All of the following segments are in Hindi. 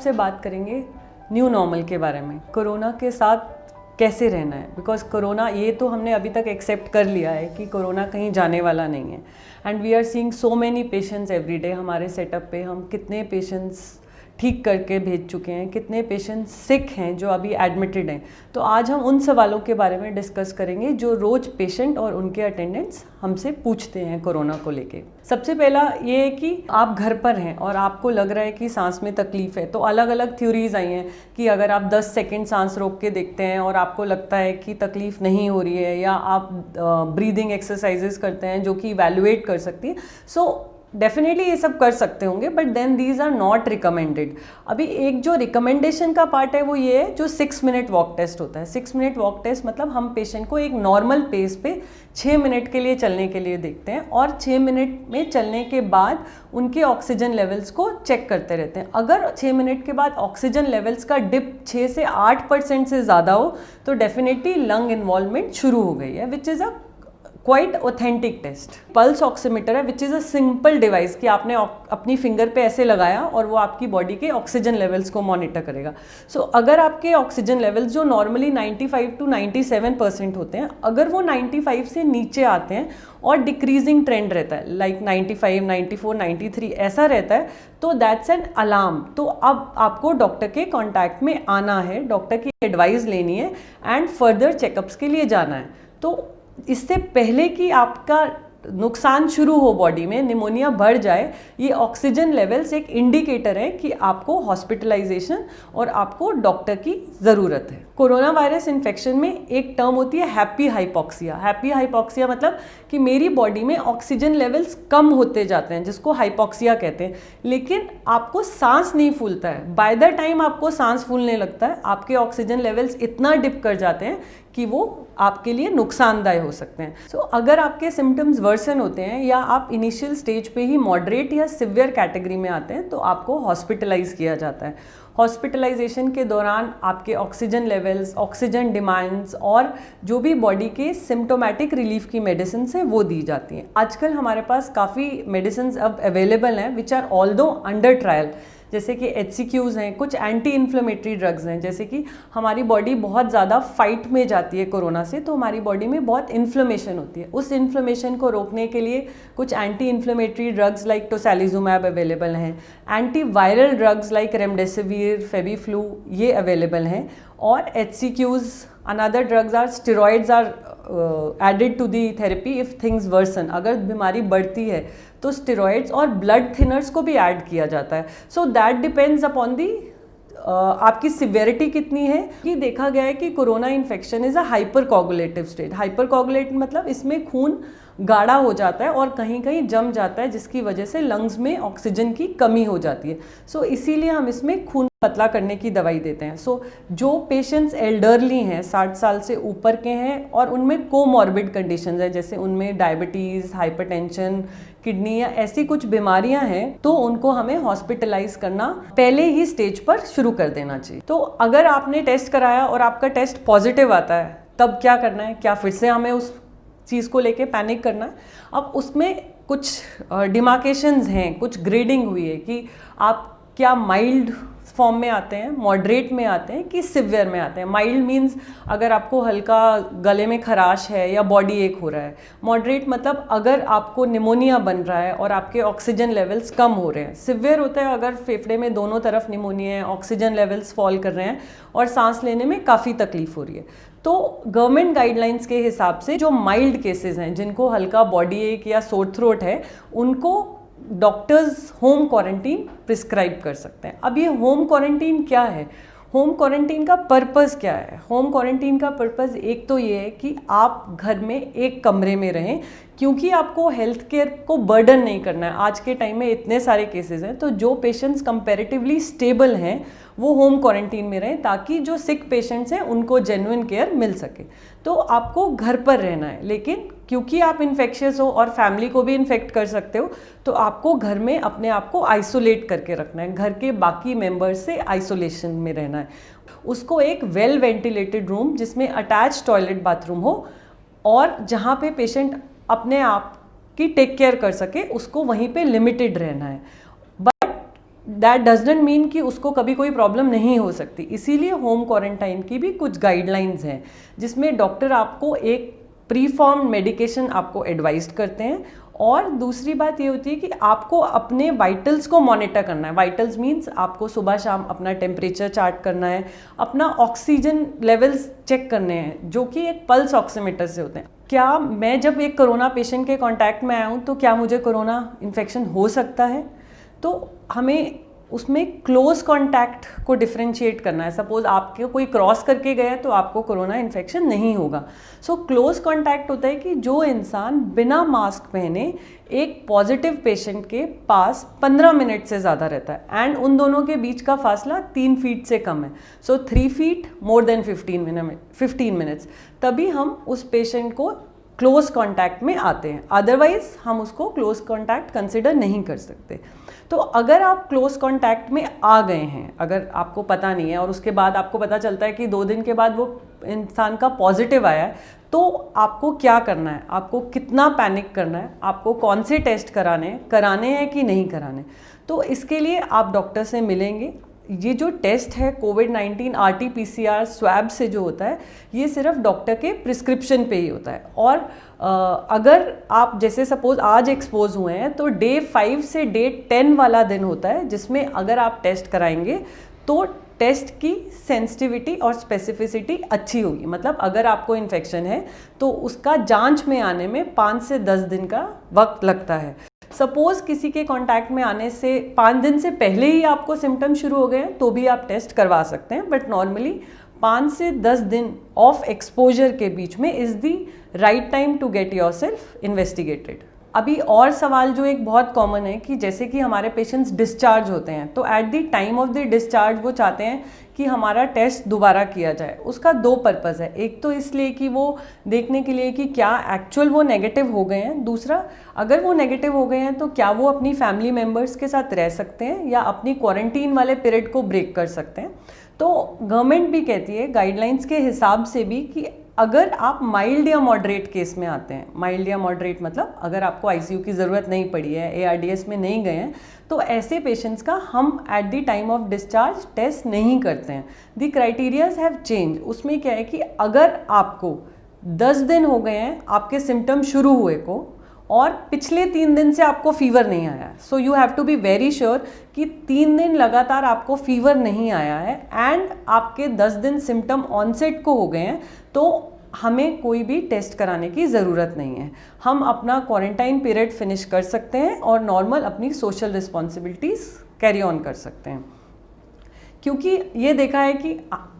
से बात करेंगे न्यू नॉर्मल के बारे में, कोरोना के साथ कैसे रहना है। बिकॉज कोरोना, ये तो हमने अभी तक एक्सेप्ट कर लिया है कि कोरोना कहीं जाने वाला नहीं है। And we are seeing so many patients every day. हमारे सेटअप पे हम कितने पेशेंट्स ठीक करके भेज चुके हैं, कितने पेशेंट्स सिक हैं जो अभी एडमिटेड हैं। तो आज हम उन सवालों के बारे में डिस्कस करेंगे जो रोज़ पेशेंट और उनके अटेंडेंट्स हमसे पूछते हैं कोरोना को लेके। सबसे पहला ये है कि आप घर पर हैं और आपको लग रहा है कि सांस में तकलीफ़ है। तो अलग अलग थ्योरीज आई हैं कि अगर आप 10 सेकंड सांस रोक के देखते हैं और आपको लगता है कि तकलीफ़ नहीं हो रही है, या आप ब्रीदिंग एक्सरसाइजेस करते हैं जो कि इवैल्यूएट कर सकती है, सो डेफिनेटली ये सब कर सकते होंगे, but then these are not recommended. अभी एक जो रिकमेंडेशन का पार्ट है वो ये है जो 6 मिनट वॉक टेस्ट होता है। 6 मिनट वॉक टेस्ट मतलब हम पेशेंट को एक नॉर्मल पेस पे 6 मिनट के लिए चलने के लिए देखते हैं और 6 मिनट में चलने के बाद उनके ऑक्सीजन लेवल्स को चेक करते रहते हैं। अगर 6 मिनट के बाद ऑक्सीजन लेवल्स का डिप 6 से 8% से ज़्यादा हो तो डेफिनेटली लंग इन्वॉल्वमेंट शुरू हो गई है, which is a quite authentic test. Pulse oximeter है which is a simple device कि आपने अपनी फिंगर पे ऐसे लगाया और वो आपकी बॉडी के ऑक्सीजन लेवल्स को मॉनिटर करेगा। सो अगर आपके ऑक्सीजन लेवल्स जो नॉर्मली 95 to 97% होते हैं, अगर वो 95 से नीचे आते हैं और डिक्रीजिंग ट्रेंड रहता है, लाइक 95, 94, 93 ऐसा रहता है, तो दैट्स एन अलार्म। तो अब आपको डॉक्टर के कॉन्टैक्ट में आना है, डॉक्टर की एडवाइस लेनी है एंड फर्दर चेकअप्स के लिए जाना है। तो इससे पहले कि आपका नुकसान शुरू हो, बॉडी में निमोनिया बढ़ जाए, ये ऑक्सीजन लेवल्स एक इंडिकेटर है कि आपको हॉस्पिटलाइजेशन और आपको डॉक्टर की ज़रूरत है। कोरोना वायरस इन्फेक्शन में एक टर्म होती है हैप्पी हाइपॉक्सिया। हैप्पी हाइपॉक्सिया मतलब कि मेरी बॉडी में ऑक्सीजन लेवल्स कम होते जाते हैं, जिसको हाइपॉक्सिया कहते हैं, लेकिन आपको सांस नहीं फूलता है। बाय द टाइम आपको सांस फूलने लगता है, आपके ऑक्सीजन लेवल्स इतना डिप कर जाते हैं कि वो आपके लिए नुकसानदायक हो सकते हैं। सो अगर आपके सिम्टम्स वर्सन होते हैं या आप इनिशियल स्टेज पे ही मॉडरेट या सिवियर कैटेगरी में आते हैं तो आपको हॉस्पिटलाइज किया जाता है। हॉस्पिटलाइजेशन के दौरान आपके ऑक्सीजन लेवल्स, ऑक्सीजन डिमांड्स और जो भी बॉडी के सिम्टोमेटिक रिलीफ की मेडिसिन है वो दी जाती हैं। आजकल हमारे पास काफ़ी मेडिसिन अब अवेलेबल हैं which are although under trial, जैसे कि HCQs हैं, कुछ एंटी इन्फ्लेमेटरी ड्रग्स हैं। जैसे कि हमारी बॉडी बहुत ज़्यादा फाइट में जाती है कोरोना से, तो हमारी बॉडी में बहुत इन्फ्लेमेशन होती है। उस इन्फ्लेमेशन को रोकने के लिए कुछ anti inflammatory drugs like tocilizumab available हैं। Anti viral drugs like remdesivir, Fabiflu ये अवेलेबल हैं। और HCQs, another drugs are steroids are added to the therapy if things worsen. अगर बीमारी बढ़ती है तो स्टेरॉइड्स और ब्लड थिनर्स को भी ऐड किया जाता है। So that depends upon the आपकी सिवियरिटी कितनी है। कि देखा गया है कि corona infection is a hyper coagulative state. Hyper coagulate मतलब इसमें खून गाढ़ा हो जाता है और कहीं कहीं जम जाता है, जिसकी वजह से लंग्स में ऑक्सीजन की कमी हो जाती है। सो इसीलिए हम इसमें खून पतला करने की दवाई देते हैं। सो जो पेशेंट्स एल्डरली हैं, 60 साल से ऊपर के हैं और उनमें कोमॉर्बिड कंडीशंस हैं, जैसे उनमें डायबिटीज़, हाइपरटेंशन, किडनी या ऐसी कुछ बीमारियां हैं, तो उनको हमें हॉस्पिटलाइज करना पहले ही स्टेज पर शुरू कर देना चाहिए। तो अगर आपने टेस्ट कराया और आपका टेस्ट पॉजिटिव आता है, तब क्या करना है? क्या फिर से हमें उस चीज़ को लेके पैनिक करना है? अब उसमें कुछ डिमार्केशंस हैं, कुछ ग्रेडिंग हुई है कि आप क्या माइल्ड फॉर्म में आते हैं, मॉडरेट में आते हैं कि सिवियर में आते हैं। माइल्ड मीन्स अगर आपको हल्का गले में खराश है या बॉडी एक हो रहा है। मॉडरेट मतलब अगर आपको निमोनिया बन रहा है और आपके ऑक्सीजन लेवल्स कम हो रहे हैं। सिवियर होता है अगर फेफड़े में दोनों तरफ निमोनिया है, ऑक्सीजन लेवल्स फॉल कर रहे हैं और सांस लेने में काफ़ी तकलीफ हो रही है। तो गवर्नमेंट गाइडलाइंस के हिसाब से जो माइल्ड केसेस हैं, जिनको हल्का बॉडी एक या सोर थ्रोट है, उनको डॉक्टर्स होम क्वारंटीन प्रिस्क्राइब कर सकते हैं। अब ये होम क्वारंटीन क्या है? होम क्वारंटीन का पर्पस क्या है? होम क्वारंटीन का पर्पस एक तो ये है कि आप घर में एक कमरे में रहें, क्योंकि आपको हेल्थ केयर को बर्डन नहीं करना है। आज के टाइम में इतने सारे केसेस हैं, तो जो पेशेंट्स कंपैरेटिवली स्टेबल हैं वो होम क्वारंटीन में रहें, ताकि जो सिक पेशेंट्स हैं उनको जेन्युइन केयर मिल सके। तो आपको घर पर रहना है, लेकिन क्योंकि आप इन्फेक्शियस हो और फैमिली को भी इन्फेक्ट कर सकते हो, तो आपको घर में अपने आप को आइसोलेट करके रखना है। घर के बाकी मेंबर्स से आइसोलेशन में रहना है। उसको एक वेल वेंटिलेटेड रूम जिसमें अटैच टॉयलेट बाथरूम हो और जहाँ पे पेशेंट अपने आप की टेक केयर कर सके, उसको वहीं पे लिमिटेड रहना है। बट दैट डजंट मीन कि उसको कभी कोई प्रॉब्लम नहीं हो सकती। इसीलिए होम क्वारंटाइन की भी कुछ गाइडलाइंस हैं जिसमें डॉक्टर आपको एक प्री फॉर्म मेडिकेशन आपको एडवाइज करते हैं। और दूसरी बात ये होती है कि आपको अपने वाइटल्स को मॉनिटर करना है। वाइटल्स मीन्स आपको सुबह शाम अपना टेम्परेचर चार्ट करना है, अपना ऑक्सीजन लेवल्स चेक करने हैं जो कि एक पल्स ऑक्सीमीटर से होते हैं। क्या मैं जब एक कोरोना पेशेंट के कांटेक्ट में आया हूँ तो क्या मुझे कोरोना इन्फेक्शन हो सकता है? तो हमें उसमें क्लोज कांटेक्ट को डिफरेंशिएट करना है। सपोज आपके कोई क्रॉस करके गया तो आपको कोरोना इन्फेक्शन नहीं होगा। सो क्लोज कांटेक्ट होता है कि जो इंसान बिना मास्क पहने एक पॉजिटिव पेशेंट के पास 15 मिनट से ज़्यादा रहता है एंड उन दोनों के बीच का फासला 3 फीट से कम है। सो 3 फीट मोर देन 15 मिनट्स, तभी हम उस पेशेंट को क्लोज कांटेक्ट में आते हैं। अदरवाइज हम उसको क्लोज कांटेक्ट कंसिडर नहीं कर सकते। तो अगर आप क्लोज कांटेक्ट में आ गए हैं, अगर आपको पता नहीं है और उसके बाद आपको पता चलता है कि 2 दिन के बाद वो इंसान का पॉजिटिव आया है, तो आपको क्या करना है, आपको कितना पैनिक करना है, आपको कौन से टेस्ट कराने हैं कि नहीं कराने। तो इसके लिए आप डॉक्टर से मिलेंगे। ये जो टेस्ट है कोविड-19 RT-PCR स्वैब से जो होता है, ये सिर्फ डॉक्टर के प्रिस्क्रिप्शन पे ही होता है। और अगर आप जैसे सपोज आज एक्सपोज हुए हैं तो डे 5 से डे 10 वाला दिन होता है जिसमें अगर आप टेस्ट कराएंगे तो टेस्ट की सेंसिटिविटी और स्पेसिफिसिटी अच्छी होगी। मतलब अगर आपको इन्फेक्शन है तो उसका जांच में आने में 5 से 10 दिन का वक्त लगता है। सपोज किसी के कांटेक्ट में आने से 5 दिन से पहले ही आपको सिम्टम शुरू हो गए हैं तो भी आप टेस्ट करवा सकते हैं, बट नॉर्मली 5 से 10 दिन ऑफ एक्सपोजर के बीच में is the right time to get yourself investigated. अभी और सवाल जो एक बहुत कॉमन है कि जैसे कि हमारे पेशेंट्स डिस्चार्ज होते हैं तो eight the time of the discharge वो चाहते हैं कि हमारा टेस्ट दोबारा किया जाए। उसका 2 पर्पज़ है। एक तो इसलिए कि वो देखने के लिए कि क्या एक्चुअल वो नेगेटिव हो गए हैं, दूसरा अगर वो नेगेटिव हो गए हैं तो क्या वो अपनी फैमिली मेम्बर्स के साथ रह सकते हैं या अपनी क्वारंटीन वाले पीरियड को ब्रेक कर सकते हैं। तो गवर्नमेंट भी कहती है गाइडलाइंस के हिसाब से भी कि अगर आप माइल्ड या मॉडरेट केस में आते हैं, माइल्ड या मॉडरेट मतलब अगर आपको ICU की ज़रूरत नहीं पड़ी है, ARDS में नहीं गए हैं, तो ऐसे पेशेंट्स का हम at the time of discharge test नहीं करते हैं। The criterias have change. उसमें क्या है कि अगर आपको 10 दिन हो गए हैं आपके सिम्टम शुरू हुए को और पिछले 3 दिन से आपको फीवर नहीं आया है, so you have to be very sure कि 3 दिन लगातार आपको फीवर नहीं आया है एंड आपके 10 दिन सिम्टम ऑनसेट को हो गए हैं, तो हमें कोई भी टेस्ट कराने की ज़रूरत नहीं है। हम अपना क्वारंटाइन पीरियड फिनिश कर सकते हैं और नॉर्मल अपनी सोशल रिस्पॉन्सिबिलिटीज़ कैरी ऑन कर सकते हैं। क्योंकि ये देखा है कि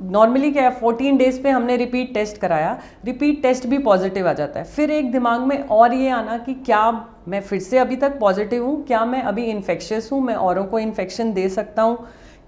नॉर्मली क्या है, 14 डेज़ पे हमने रिपीट टेस्ट कराया, रिपीट टेस्ट भी पॉजिटिव आ जाता है। फिर एक दिमाग में और ये आना कि क्या मैं फिर से अभी तक पॉजिटिव हूँ, क्या मैं अभी इन्फेक्शियस हूँ, मैं औरों को इन्फेक्शन दे सकता हूँ,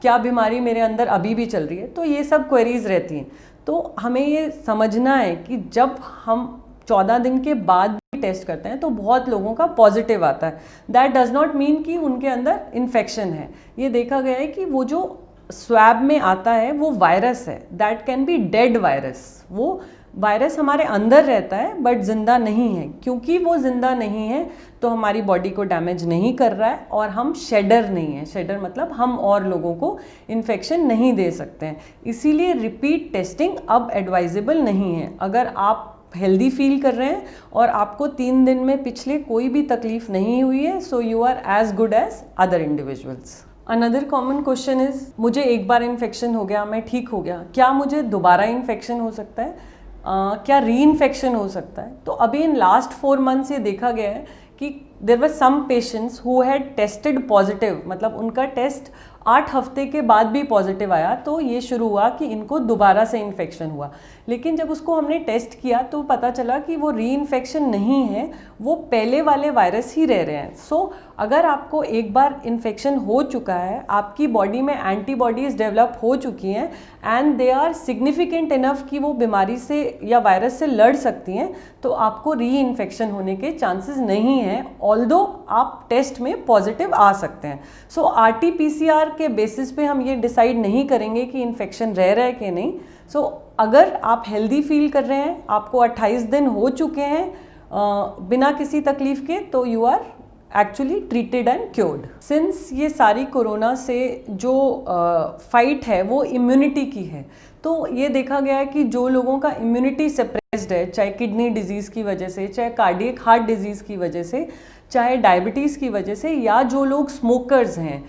क्या बीमारी मेरे अंदर अभी भी चल रही है। तो ये सब क्वेरीज रहती हैं। तो हमें ये समझना है कि जब हम 14 दिन के बाद भी टेस्ट करते हैं तो बहुत लोगों का पॉजिटिव आता है। दैट डज नॉट मीन कि उनके अंदर इन्फेक्शन है। ये देखा गया है कि वो जो स्वैब में आता है वो वायरस है, that can be dead virus. वो वायरस हमारे अंदर रहता है बट जिंदा नहीं है। क्योंकि वो जिंदा नहीं है तो हमारी बॉडी को डैमेज नहीं कर रहा है और हम शेडर नहीं है। शेडर मतलब हम और लोगों को इन्फेक्शन नहीं दे सकते हैं। इसीलिए रिपीट टेस्टिंग अब एडवाइजेबल नहीं है। अगर आप हेल्दी फील कर रहे हैं और आपको 3 दिन में पिछले कोई भी तकलीफ नहीं हुई है, so you are as good as other individuals. Another common question is, मुझे एक बार इन्फेक्शन हो गया, मैं ठीक हो गया, क्या मुझे दोबारा इन्फेक्शन हो सकता है? क्या री इन्फेक्शन हो सकता है? तो अभी इन लास्ट 4 मंथ्स ये देखा गया है कि there were some patients who had tested positive, मतलब उनका टेस्ट 8 हफ्ते के बाद भी पॉजिटिव आया, तो ये शुरू हुआ कि इनको दोबारा से इन्फेक्शन हुआ। लेकिन जब उसको हमने टेस्ट किया तो पता चला कि वो री इन्फेक्शन नहीं है, वो पहले वाले वायरस ही रह रहे हैं। सो अगर आपको एक बार इन्फेक्शन हो चुका है, आपकी बॉडी में एंटीबॉडीज़ डेवलप हो चुकी हैं and they are significant enough कि वो बीमारी से या वायरस से लड़ सकती हैं, तो आपको री इन्फेक्शन होने के चांसेस नहीं हैं, ऑल्दो आप टेस्ट में पॉजिटिव आ सकते हैं। सो RT-PCR के बेसिस पे हम ये डिसाइड नहीं करेंगे कि इन्फेक्शन रह रहा है कि नहीं। सो अगर आप हेल्दी फील कर रहे हैं, आपको 28 दिन हो चुके हैं बिना किसी तकलीफ के, तो you are actually treated and cured. Since ये सारी कोरोना से जो फाइट है वो इम्यूनिटी की है, तो ये देखा गया है कि जो लोगों का इम्यूनिटी सप्रेस्ड है, चाहे किडनी डिजीज़ की वजह से, चाहे कार्डियक हार्ट डिजीज़ की वजह से, चाहे डायबिटीज़ की वजह से, या जो लोग स्मोकर्स हैं,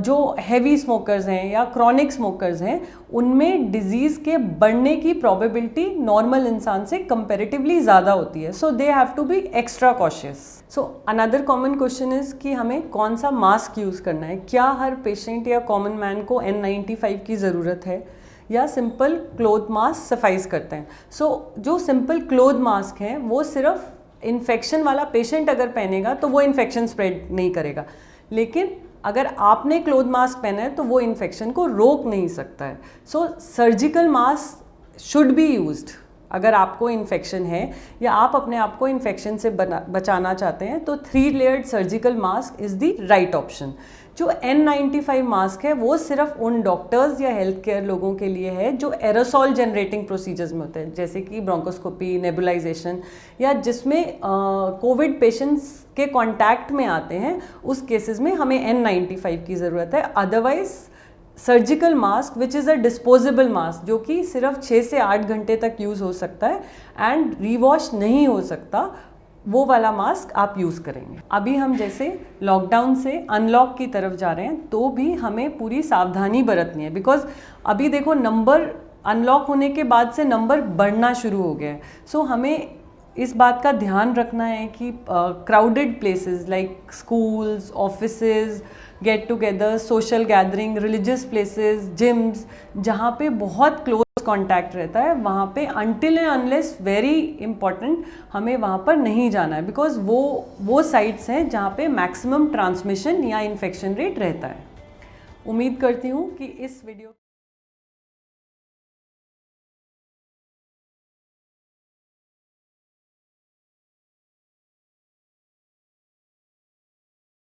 जो हैवी स्मोकर्स हैं या क्रॉनिक स्मोकर्स हैं, उनमें डिजीज़ के बढ़ने की प्रोबेबिलिटी नॉर्मल इंसान से कंपैरेटिवली ज़्यादा होती है. So they have to be extra cautious. So another common question is कि हमें कौन सा मास्क यूज़ करना है. क्या हर पेशेंट या कॉमन मैन को N95 की ज़रूरत है या सिंपल क्लोथ मास्क सफाइस करते हैं. सो जो सिंपल क्लोथ मास्क हैं वो सिर्फ इन्फेक्शन वाला पेशेंट अगर पहनेगा तो वो इन्फेक्शन स्प्रेड नहीं करेगा, लेकिन अगर आपने क्लोथ मास्क पहना है तो वो इन्फेक्शन को रोक नहीं सकता है. So surgical mask should be used. अगर आपको इन्फेक्शन है या आप अपने आप को इन्फेक्शन से बचाना चाहते हैं तो 3 layered surgical mask is the right option. जो N95 मास्क है वो सिर्फ उन डॉक्टर्स या हेल्थ केयर लोगों के लिए है जो एरोसॉल जनरेटिंग प्रोसीजर्स में होते हैं, जैसे कि ब्रोंकोस्कोपी, नेबुलाइजेशन, या जिसमें कोविड पेशेंट्स के कांटेक्ट में आते हैं. उस केसेस में हमें N95 की ज़रूरत है. Otherwise surgical mask which is a disposable mask, जो कि सिर्फ 6 से 8 घंटे तक यूज़ हो सकता है एंड रीवॉश नहीं हो सकता, वो वाला मास्क आप यूज़ करेंगे. अभी हम जैसे लॉकडाउन से अनलॉक की तरफ जा रहे हैं तो भी हमें पूरी सावधानी बरतनी है, बिकॉज अभी देखो नंबर अनलॉक होने के बाद से नंबर बढ़ना शुरू हो गया है. सो हमें इस बात का ध्यान रखना है कि crowded places like schools, offices, get together, social gathering, religious places, gyms, जहाँ पे बहुत क्लोज कांटेक्ट रहता है, वहाँ पे until and unless very important हमें वहाँ पर नहीं जाना है, बिकॉज वो साइट्स हैं जहाँ पे मैक्सिमम ट्रांसमिशन या इन्फेक्शन रेट रहता है. उम्मीद करती हूँ कि इस वीडियो